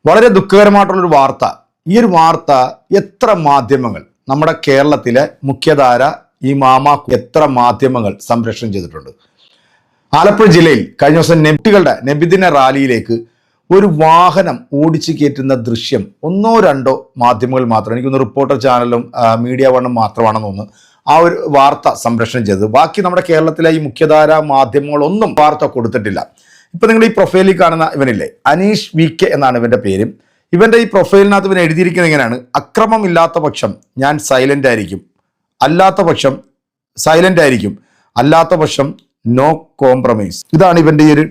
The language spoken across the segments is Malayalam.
വളരെ ദുഃഖകരമായിട്ടുള്ളൊരു വാർത്ത. ഈ ഒരു വാർത്ത എത്ര മാധ്യമങ്ങൾ, നമ്മുടെ കേരളത്തിലെ മുഖ്യധാര ഈ എത്ര മാധ്യമങ്ങൾ സംപ്രേഷണം ചെയ്തിട്ടുണ്ട്. ആലപ്പുഴ ജില്ലയിൽ കഴിഞ്ഞ ദിവസം കുട്ടികളുടെ നബിദിന റാലിയിലേക്ക് ഒരു വാഹനം ഓടിച്ചു കയറ്റുന്ന ദൃശ്യം ഒന്നോ രണ്ടോ മാധ്യമങ്ങൾ മാത്രം, എനിക്കൊന്ന് റിപ്പോർട്ടർ ചാനലും മീഡിയ വണ്ണും മാത്രമാണെന്ന് തോന്നുന്നു ആ ഒരു വാർത്ത സംപ്രേഷണം ചെയ്തത്. ബാക്കി നമ്മുടെ കേരളത്തിലെ ഈ മുഖ്യധാര മാധ്യമങ്ങളൊന്നും വാർത്ത കൊടുത്തിട്ടില്ല. ഇപ്പൊ നിങ്ങൾ ഈ പ്രൊഫൈലിൽ കാണുന്ന ഇവനില്ലേ, അനീഷ് VK എന്നാണ് ഇവന്റെ പേര്. ഇവന്റെ ഈ പ്രൊഫൈലിനകത്ത് ഇവൻ എഴുതിയിരിക്കുന്നത് എങ്ങനെയാണ്: അക്രമം ഇല്ലാത്ത പക്ഷം ഞാൻ സൈലന്റ് ആയിരിക്കും, അല്ലാത്ത പക്ഷം സൈലന്റ് ആയിരിക്കും, അല്ലാത്ത പക്ഷം നോ കോംപ്രമൈസ്. ഇതാണ് ഇവന്റെ ഈ ഒരു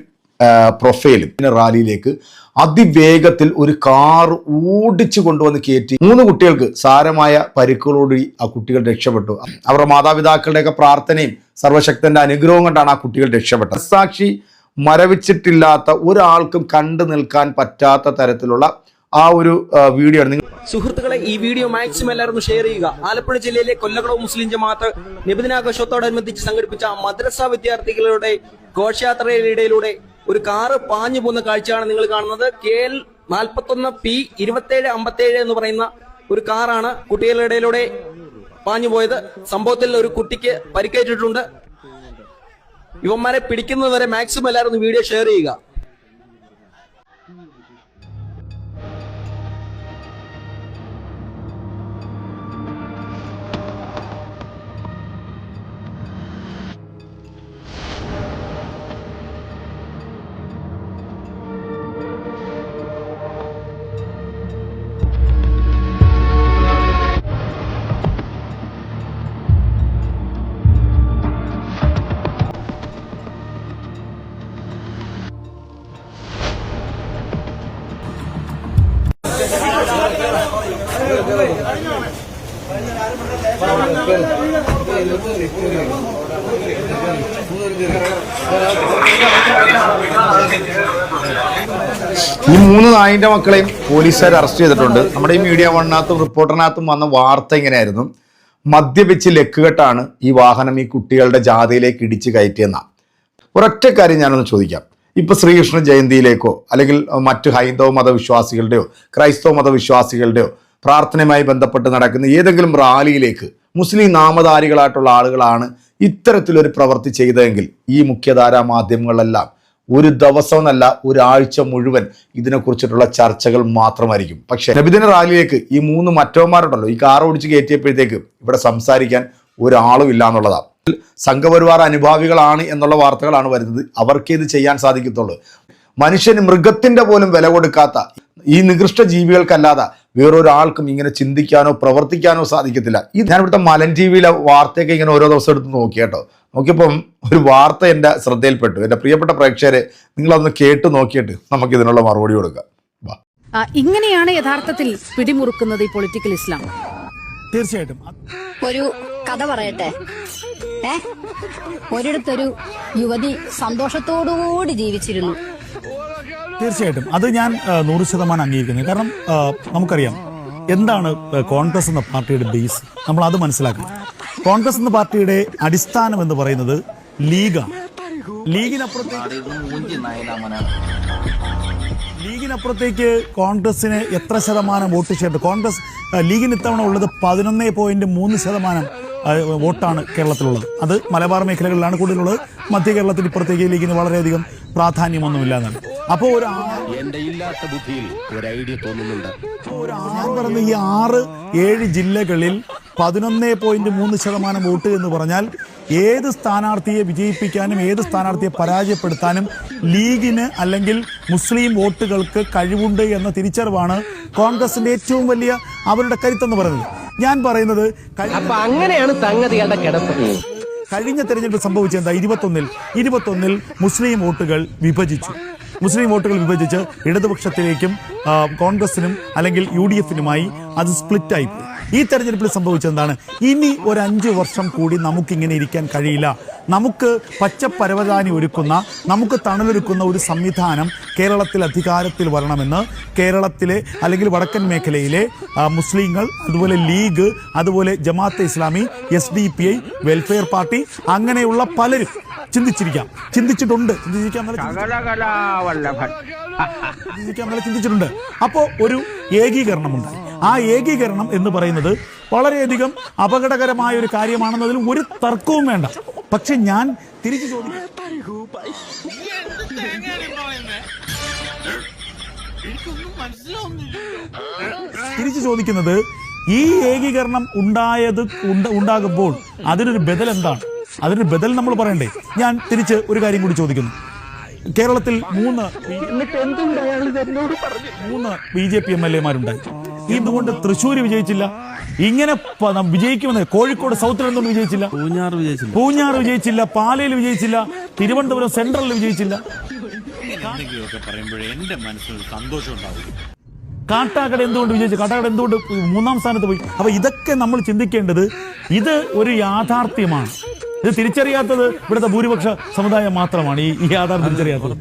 പ്രൊഫൈൽ. റാലിയിലേക്ക് അതിവേഗത്തിൽ ഒരു കാർ ഓടിച്ചു കൊണ്ടുവന്ന് കയറ്റി 3 കുട്ടികൾക്ക് സാരമായ പരിക്കുകളോടി ആ കുട്ടികൾ രക്ഷപ്പെട്ടു. അവരുടെ മാതാപിതാക്കളുടെയൊക്കെ പ്രാർത്ഥനയും സർവശക്തന്റെ അനുഗ്രഹവും കൊണ്ടാണ് ആ കുട്ടികൾ രക്ഷപ്പെട്ടത്. സാക്ഷി മരവിച്ചിട്ടില്ലാത്ത ഒരാൾക്കും കണ്ടു നിൽക്കാൻ പറ്റാത്ത തരത്തിലുള്ള ആ ഒരു വീഡിയോ ആണ്. സുഹൃത്തുക്കളെ, ഈ വീഡിയോ മാക്സിമം എല്ലാവരും ഷെയർ ചെയ്യുക. ആലപ്പുഴ ജില്ലയിലെ കൊല്ലകടവ് മുസ്ലിം ജമാഅത്ത് നബിദിനാഘോഷത്തോടനുബന്ധിച്ച് സംഘടിപ്പിച്ച മദ്രസ വിദ്യാർത്ഥികളുടെ ഘോഷയാത്രയിലൂടെ ഒരു കാറ് പാഞ്ഞു പോകുന്ന കാഴ്ചയാണ് നിങ്ങൾ കാണുന്നത്. KL 41P 2757 എന്ന് പറയുന്ന ഒരു കാറാണ് കുട്ടികളുടെ ഇടയിലൂടെ പാഞ്ഞു പോയത്. സംഭവത്തിൽ ഒരു കുട്ടിക്ക് പരിക്കേറ്റിട്ടുണ്ട്. ഇവന്മാരെ പിടിക്കുന്നതുവരെ മാക്സിമം എല്ലാവരും വീഡിയോ ഷെയർ ചെയ്യുക. ഈ 3 നായിന്റെ മക്കളെയും പോലീസുകാർ അറസ്റ്റ് ചെയ്തിട്ടുണ്ട്. നമ്മുടെ ഈ മീഡിയ വണ്ണാത്തും റിപ്പോർട്ടറിനകത്തും വന്ന വാർത്ത ഇങ്ങനെയായിരുന്നു: മദ്യപിച്ച് ലക്കുകെട്ടാണ് ഈ വാഹനം ഈ കുട്ടികളുടെ ജാഥയിലേക്ക് ഇടിച്ചു കയറ്റിയെന്ന. ഒരൊറ്റ കാര്യം ഞാനൊന്ന് ചോദിക്കാം. ഇപ്പൊ ശ്രീകൃഷ്ണ ജയന്തിയിലേക്കോ അല്ലെങ്കിൽ മറ്റു ഹൈന്ദവ മതവിശ്വാസികളുടെയോ ക്രൈസ്തവ മതവിശ്വാസികളുടെയോ പ്രാർത്ഥനയുമായി ബന്ധപ്പെട്ട് നടക്കുന്ന ഏതെങ്കിലും റാലിയിലേക്ക് മുസ്ലിം നാമധാരികളായിട്ടുള്ള ആളുകളാണ് ഇത്തരത്തിലൊരു പ്രവൃത്തി ചെയ്തതെങ്കിൽ ഈ മുഖ്യധാരാ മാധ്യമങ്ങളെല്ലാം ഒരു ദിവസമെന്നല്ല ഒരാഴ്ച മുഴുവൻ ഇതിനെക്കുറിച്ചിട്ടുള്ള ചർച്ചകൾ മാത്രമായിരിക്കും. പക്ഷേ നബിദിന റാലിയിലേക്ക് ഈ 3 മറ്റവന്മാരുണ്ടല്ലോ, ഈ കാർ ഓടിച്ച് കയറ്റിയപ്പോഴത്തേക്ക് ഇവിടെ സംസാരിക്കാൻ ഒരാളും ഇല്ല എന്നുള്ളതാണ്. സംഘപരിവാർ അനുഭാവികളാണ് എന്നുള്ള വാർത്തകളാണ് വരുന്നത്. അവർക്കേ ഇത് ചെയ്യാൻ സാധിക്കത്തുള്ളൂ. മനുഷ്യന് മൃഗത്തിന്റെ പോലും വില കൊടുക്കാത്ത ഈ നികൃഷ്ട ജീവികൾക്കല്ലാതെ വേറൊരാൾക്കും ഇങ്ങനെ ചിന്തിക്കാനോ പ്രവർത്തിക്കാനോ സാധിക്കത്തില്ല. ഞാൻ ഇവിടുത്തെ മലൻ TVയിലെ വാർത്തയൊക്കെ ഇങ്ങനെ ഓരോ ദിവസം എടുത്ത് നോക്കി കേട്ടോ. നോക്കിയപ്പം ഒരു വാർത്ത എൻ്റെ ശ്രദ്ധയിൽപ്പെട്ടു. എൻ്റെ പ്രിയപ്പെട്ട പ്രേക്ഷകരെ, നിങ്ങളതൊന്ന് കേട്ട് നോക്കിയിട്ട് നമുക്ക് ഇതിനുള്ള മറുപടി കൊടുക്കാം. ഇങ്ങനെയാണ് യഥാർത്ഥത്തിൽ പിടിമുറുക്കുന്നത് ഈ പൊളിറ്റിക്കൽ ഇസ്ലാം. തീർച്ചയായിട്ടും ഒരു കഥ പറയട്ടെ. ഒരിടത്തൊരു യുവതി സന്തോഷത്തോടുകൂടി ജീവിച്ചിരുന്നു. തീർച്ചയായിട്ടും അത് ഞാൻ 100% അംഗീകരിക്കുന്നത്. കാരണം നമുക്കറിയാം എന്താണ് കോൺഗ്രസ് എന്ന പാർട്ടിയുടെ ബേസ്. നമ്മൾ അത് മനസ്സിലാക്കണം. കോൺഗ്രസ് എന്ന പാർട്ടിയുടെ അടിസ്ഥാനം എന്ന് പറയുന്നത് ലീഗാണ്. ലീഗിനപ്പുറത്തേക്ക് കോൺഗ്രസിന് എത്ര ശതമാനം വോട്ട് ഷെയർ? കോൺഗ്രസ് ലീഗിന് ഇത്തവണ ഉള്ളത് 11.3% വോട്ടാണ് കേരളത്തിലുള്ളത്. അത് മലബാർ മേഖലകളിലാണ് കൂടുതലുള്ളത്. മധ്യ കേരളത്തിൽ ഇപ്പുറത്തേക്ക് ലീഗിന് വളരെയധികം പ്രാധാന്യമൊന്നുമില്ല എന്നാണ്. അപ്പോൾ ഒരു പറഞ്ഞ ഈ 6-7 ജില്ലകളിൽ 11.3% വോട്ട് എന്ന് പറഞ്ഞാൽ ഏത് സ്ഥാനാർത്ഥിയെ വിജയിപ്പിക്കാനും ഏത് സ്ഥാനാർത്ഥിയെ പരാജയപ്പെടുത്താനും ലീഗിന് അല്ലെങ്കിൽ മുസ്ലിം വോട്ടുകൾക്ക് കഴിവുണ്ട് എന്ന തിരിച്ചറിവാണ് കോൺഗ്രസിന്റെ ഏറ്റവും വലിയ അവരുടെ കരുത്തെന്ന് പറയുന്നത്. ഞാൻ പറയുന്നത് അങ്ങനെയാണ് സംഗതികളുടെ കിടപ്പ്. കഴിഞ്ഞ തെരഞ്ഞെടുപ്പ് സംഭവിച്ചെന്താ? 21-ൽ മുസ്ലിം വോട്ടുകൾ വിഭജിച്ചു. ഇടതുപക്ഷത്തിലേക്കും കോൺഗ്രസിനും അല്ലെങ്കിൽ UDF-നുമായി അത് സ്പ്ലിറ്റായി. ഈ തെരഞ്ഞെടുപ്പിൽ സംഭവിച്ചെന്താണ്? ഇനി ഒരു 5 വർഷം കൂടി നമുക്കിങ്ങനെ ഇരിക്കാൻ കഴിയില്ല. നമുക്ക് പച്ചപ്പരവതാനി ഒരുക്കുന്ന, നമുക്ക് തണലൊരുക്കുന്ന ഒരു സംവിധാനം കേരളത്തിൽ അധികാരത്തിൽ വരണമെന്ന് കേരളത്തിലെ അല്ലെങ്കിൽ വടക്കൻ മേഖലയിലെ മുസ്ലിങ്ങൾ, അതുപോലെ ലീഗ്, അതുപോലെ Jamaat-e Islami, SDPI, welfare party, അങ്ങനെയുള്ള പലരും ചിന്തിച്ചിരിക്കാം, ചിന്തിച്ചിട്ടുണ്ട്, ചിന്തിച്ചിട്ടുണ്ട്. അപ്പോൾ ഒരു ഏകീകരണമുണ്ട്. ആ ഏകീകരണം എന്ന് പറയുന്നത് വളരെയധികം അപകടകരമായ ഒരു കാര്യമാണെന്നതിൽ ഒരു തർക്കവും വേണ്ട. പക്ഷെ ഞാൻ തിരിച്ചു ചോദിക്കുന്നത് ഈ ഏകീകരണം ഉണ്ടാകുമ്പോൾ അതിനൊരു ബദൽ എന്താണ്? അതിനൊരു ബദൽ നമ്മൾ പറയണ്ടേ? ഞാൻ തിരിച്ച് ഒരു കാര്യം കൂടി ചോദിക്കുന്നു. കേരളത്തിൽ 3 BJP MLA-മാരുണ്ടായി. എന്തുകൊണ്ട് തൃശ്ശൂർ വിജയിച്ചില്ല? ഇങ്ങനെ വിജയിക്കുമെന്ന് കോഴിക്കോട് സൗത്തിൽ എന്തുകൊണ്ട് വിജയിച്ചില്ല? പൂഞ്ഞാർ വിജയിച്ചില്ല, പാലയിൽ വിജയിച്ചില്ല, തിരുവനന്തപുരം സെൻട്രലിൽ വിജയിച്ചില്ല, കാട്ടാക്കട എന്തുകൊണ്ട് വിജയിച്ചു? കാട്ടാക്കട എന്തുകൊണ്ട് 3-ാം സ്ഥാനത്ത് പോയി? അപ്പൊ ഇതൊക്കെ നമ്മൾ ചിന്തിക്കേണ്ടത് ഇത് ഒരു യാഥാർത്ഥ്യമാണ്. ഇത് തിരിച്ചറിയാത്തത് ഇവിടുത്തെ ഭൂരിപക്ഷ സമുദായം മാത്രമാണ് ഈ യാഥാർത്ഥ്യം തിരിച്ചറിയാത്തത്.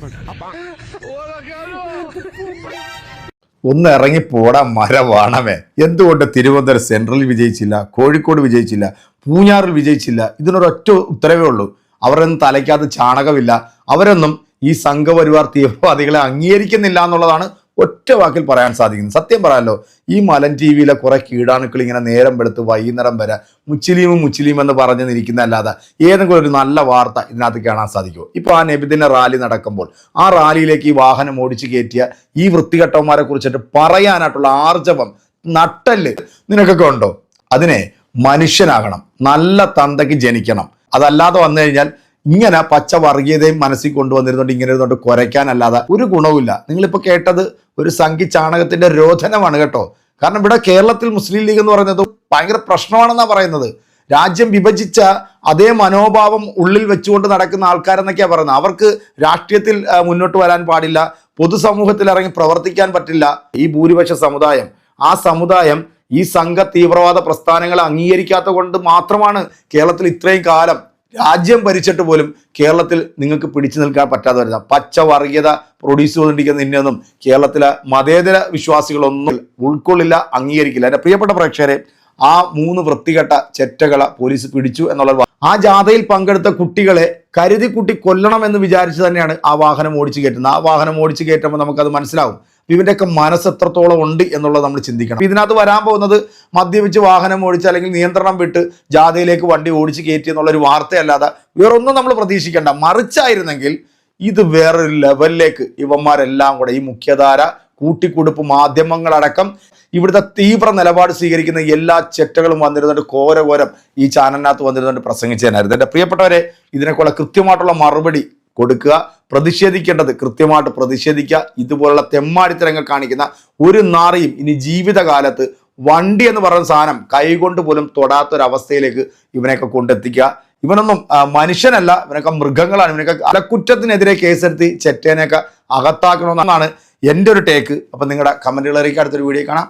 ഒന്ന് ഇറങ്ങി പോടാ മരവാണമേ. എന്തുകൊണ്ട് തിരുവനന്തപുരം സെൻട്രലിൽ വിജയിച്ചില്ല, കോഴിക്കോട് വിജയിച്ചില്ല, പൂഞ്ഞാറിൽ വിജയിച്ചില്ല? ഇതിനൊരൊറ്റ ഉത്തരവേ ഉള്ളൂ. അവരൊന്നും തലയ്ക്കകത്ത് ചാണകമില്ല. അവരൊന്നും ഈ സംഘപരിവാർ തീവ്രവാദികളെ അംഗീകരിക്കുന്നില്ല എന്നുള്ളതാണ് ഒറ്റ വാക്കിൽ പറയാൻ സാധിക്കുന്നത്. സത്യം പറയാമല്ലോ, ഈ മലൻ ടി വിയിലെ കുറെ കീടാണുക്കൾ ഇങ്ങനെ നേരം വെളുത്ത് വൈകുന്നേരം വരെ മുച്ചിലീം എന്ന് പറഞ്ഞു നിൽക്കുന്നതല്ലാതെ ഏതെങ്കിലും ഒരു നല്ല വാർത്ത ഇതിനകത്ത് കാണാൻ സാധിക്കുമോ? ഇപ്പോൾ ആ നബിദിന റാലി നടക്കുമ്പോൾ ആ റാലിയിലേക്ക് ഈ വാഹനം ഓടിച്ചു കയറ്റിയ ഈ വൃത്തികെട്ടവന്മാരെ കുറിച്ചിട്ട് പറയാനായിട്ടുള്ള ആർജവം, നട്ടല് നിനക്കൊക്കെ ഉണ്ടോ? അതിനെ മനുഷ്യനാകണം, നല്ല തന്തയ്ക്ക് ജനിക്കണം. അതല്ലാതെ വന്നു കഴിഞ്ഞാൽ ഇങ്ങനെ പച്ച വർഗീയതയും മനസ്സിൽ കൊണ്ടുവന്നിരുന്നുണ്ട് ഇങ്ങനെ ഇരുന്നുകൊണ്ട് കുരയ്ക്കാനല്ലാതെ ഒരു ഗുണവുമില്ല. നിങ്ങളിപ്പോൾ കേട്ടത് ഒരു സംഘി ചാണകത്തിന്റെ രോധനമാണ് കേട്ടോ. കാരണം ഇവിടെ കേരളത്തിൽ മുസ്ലിം ലീഗ് എന്ന് പറയുന്നത് ഭയങ്കര പ്രശ്നമാണെന്നാണ് പറയുന്നത്. രാജ്യം വിഭജിച്ച അതേ മനോഭാവം ഉള്ളിൽ വെച്ചുകൊണ്ട് നടക്കുന്ന ആൾക്കാരെന്നൊക്കെയാണ് പറയുന്നത്. അവർക്ക് രാഷ്ട്രീയത്തിൽ മുന്നോട്ട് വരാൻ പാടില്ല, പൊതുസമൂഹത്തിൽ ഇറങ്ങി പ്രവർത്തിക്കാൻ പറ്റില്ല. ഈ ഭൂരിപക്ഷ സമുദായം, ആ സമുദായം ഈ സംഘ തീവ്രവാദ പ്രസ്ഥാനങ്ങളെ അംഗീകരിക്കാത്ത കൊണ്ട് മാത്രമാണ് കേരളത്തിൽ ഇത്രയും കാലം രാജ്യം ഭരിച്ചിട്ട് പോലും കേരളത്തിൽ നിങ്ങൾക്ക് പിടിച്ചു നിൽക്കാൻ പറ്റാതെ വരുന്ന പച്ച വർഗീയത പ്രൊഡ്യൂസ് ചെയ്തുകൊണ്ടിരിക്കുന്ന ഇന്നൊന്നും കേരളത്തിലെ മതേതര വിശ്വാസികളൊന്നും ഉൾക്കൊള്ളില്ല, അംഗീകരിക്കില്ല. എൻ്റെ പ്രിയപ്പെട്ട പ്രേക്ഷകരെ, ആ 3 വൃത്തികെട്ട ചെറ്റകളെ പോലീസ് പിടിച്ചു എന്നുള്ളത് ആ ജാഥയിൽ പങ്കെടുത്ത കുട്ടികളെ കരുതി കുട്ടി കൊല്ലണം എന്ന് വിചാരിച്ച് തന്നെയാണ് ആ വാഹനം ഓടിച്ചു കയറ്റുന്നത്. ആ വാഹനം ഓടിച്ചു കയറ്റുമ്പോൾ നമുക്കത് മനസ്സിലാവും ഇവൻ്റെയൊക്കെ മനസ്സ് എത്രത്തോളം ഉണ്ട് എന്നുള്ളത് നമ്മൾ ചിന്തിക്കണം. ഇതിനകത്ത് വരാൻ പോകുന്നത് മദ്യപിച്ച് വാഹനം ഓടിച്ച് അല്ലെങ്കിൽ നിയന്ത്രണം വിട്ട് ജാഥയിലേക്ക് വണ്ടി ഓടിച്ച് കയറ്റി എന്നുള്ളൊരു വാർത്തയല്ലാതെ വേറൊന്നും നമ്മൾ പ്രതീക്ഷിക്കേണ്ട. മറിച്ചായിരുന്നെങ്കിൽ ഇത് വേറൊരു ലെവലിലേക്ക് ഇവന്മാരെല്ലാം കൂടെ ഈ മുഖ്യധാര കൂട്ടിക്കൊടുപ്പ് മാധ്യമങ്ങളടക്കം ഇവിടുത്തെ തീവ്ര നിലപാട് സ്വീകരിക്കുന്ന എല്ലാ ചെറ്റകളും വന്നിരുന്നുണ്ട് കോരം ഈ ചാനലിനകത്ത് വന്നിരുന്നുണ്ട് പ്രസംഗിച്ചതിനായിരുന്നു. എൻ്റെ പ്രിയപ്പെട്ടവരെ, ഇതിനൊക്കെയുള്ള കൃത്യമായിട്ടുള്ള മറുപടി കൊടുക്കുക, പ്രതിഷേധിക്കേണ്ടത് കൃത്യമായിട്ട് പ്രതിഷേധിക്കുക. ഇതുപോലുള്ള തെമ്മാടിത്തരങ്ങൾ കാണിക്കുന്ന ഒരു നാറിയും ഇനി ജീവിതകാലത്ത് വണ്ടി എന്ന് പറയുന്ന സാധനം കൈകൊണ്ട് പോലും തൊടാത്തൊരവസ്ഥയിലേക്ക് ഇവനെയൊക്കെ കൊണ്ടെത്തിക്കുക. ഇവനൊന്നും മനുഷ്യനല്ല, ഇവനൊക്കെ മൃഗങ്ങളാണ്. ഇവനൊക്കെ അലക്കുറ്റത്തിനെതിരെ കേസെടുത്ത് ചെറ്റേനെയൊക്കെ അകത്താക്കണമെന്നാണ് എൻ്റെ ഒരു ടേക്ക്. അപ്പം നിങ്ങളുടെ കമൻറ്റുകൾ അറിയിക്കാൻ അടുത്തൊരു വീഡിയോ കാണാം.